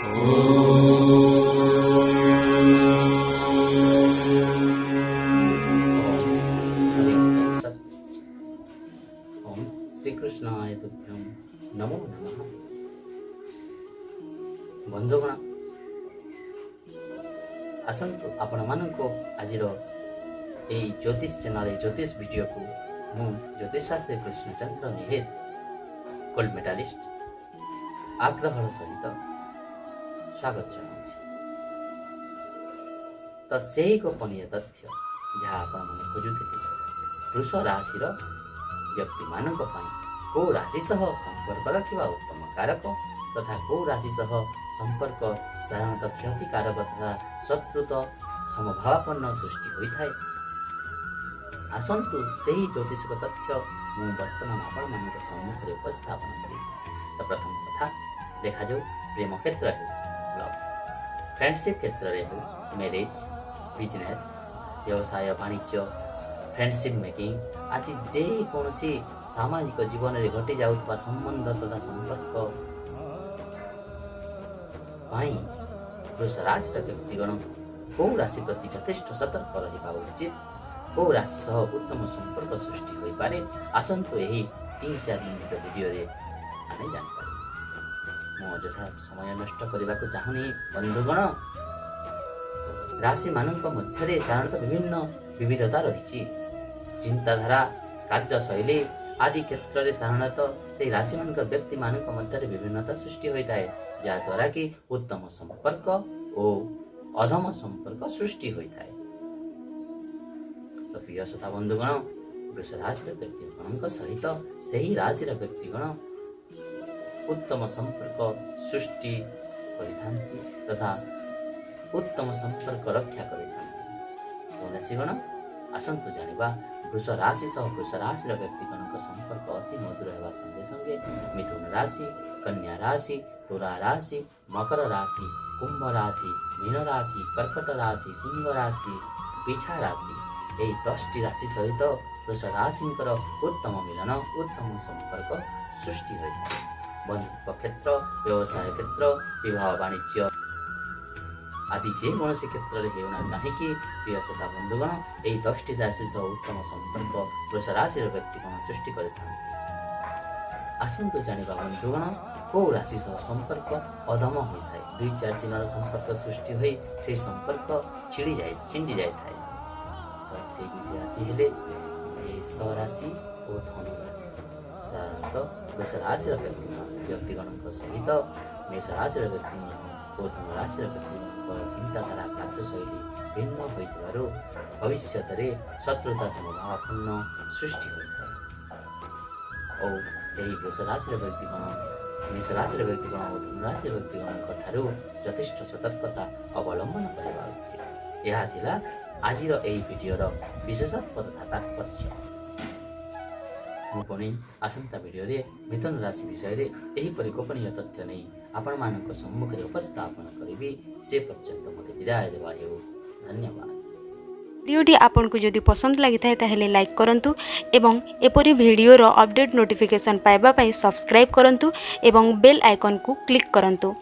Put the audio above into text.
ओम श्री कृष्णाय तुभ्यं नमो नमः। बंधुगण आसतु आपण मानक आज ज्योतिष चैनल ज्योतिष वीडियो को मु ज्योतिषशास्त्री कृष्णचंद्र निहेर गोल्ड मेडालिस्ट आग्रह सहित स्वागत जनाऊँ। तो से ही गोपनीय तथ्य जहाँ आपण मैंने खोजुते वृष राशि व्यक्ति मानक को राशि सह संपर्क रखा उत्तम कारक तथा को राशि सह संपर्क साधारणतः क्षतिकारक तथा शत्रुता समभावापन्न सृष्टि होता है। आसतु से ही ज्योतिषिक तथ्य मु वर्तमान आपण मान सम्मुख में उपस्थापन करी। तो प्रथम कथा देखा जाऊ प्रेम क्षेत्र लव फ्रेंडशिप क्षेत्र हो मैरिज बिजनेस व्यवसाय वाणिज्य फ्रेंडशिप मेकिंग आज जे कौन सामाजिक जीवन में घटी जाउथबा संबंध तथा संपर्क वृष राशि व्यक्तिगण कौ राशि प्रति यथेष्ट सतर्क रहा उचित। कौ राशि सह उत्तम संपर्क सृष्टि हो पारे। आसतु यही 3-4 मिनिट वीडियो रे आने जानकारी मो अଯଥା समय नष्ट करने को चाहूनी। बंधुगण राशि मानक मध्य साधारणतः विभिन्न विविधता रही चिंताधारा कार्यशैली आदि क्षेत्र में साधारणतः से राशि मान व्यक्ति मान मध्य विभिन्नता सृष्टि होता है जहाद्वारा कि उत्तम संपर्क और अधम संपर्क सृष्टि होता है। तो प्रिय श्रोता बंधुगण वृष राशि व्यक्तिगण सहित से ही राशि व्यक्तिगण उत्तम संपर्क सृष्टि करिथांती तथा उत्तम संपर्क रक्षा करिथांती। राशिगण आसतु जानिबा वृष राशि सह वृष राशि व्यक्तिगण संपर्क अति मधुर होगा संगे संगे मिथुन राशि कन्या राशि तुला राशि मकर राशि कुंभ राशि मीन राशि कर्कट राशि सिंह राशि बिछा राशि यही 10टी राशि सहित वृष राशि उत्तम मिलन उत्तम संपर्क सृष्टि होता है। बंधुत्व क्षेत्र व्यवसाय क्षेत्र विवाह वाणिज्य आदि जे कौन क्षेत्र में होना कहीं प्रिय श्रोता बंधुगण यही 10टी राशि सह उत्तम संपर्क वृष राशि व्यक्तिगण सृष्टि करते। आसतु जानिबा बंधुगण कौ राशि सह संपर्क अधम होता है। 2-4 दिन संपर्क सृष्टि हो से संपर्क छिड़ी जाए से राशि हेले मेष राशि और धनु राशि। साधारणतः वृष राशि व्यक्तिगण सहित मेष राशि व्यक्ति और धनु राशि व्यक्ति चिंताधारा कार्यशैली भिन्न हो भविष्य में शत्रुता समभावापन्न सृष्टि होता है। और यही वृष राशि व्यक्तिगण मेष राशि व्यक्तिगण और धनु राशि व्यक्तिगण ठारू यथेष्ट सतर्कता अवलंबन करवा उचित। यह थिला आजिर एही वीडियोर विशेषत्व तथा तात्पर्य। मु पुणी आसंता वीडियो रे मिथुन राशि विषय रे एही परि गोपनीय तथ्य नहीं आपण मानक सम्मुख रे उपस्थापन करिबी। से पर्यंत मते विदाय देवा हेउ। धन्यवाद। वीडियोटी आपको जदि पसंद लगी था ताहले लाइक करंतु एवं एपरी वीडियोर अपडेट नोटिफिकेशन पाइबा पई सब्सक्राइब करंतु एवं बेल आइकन को क्लिक करंतु।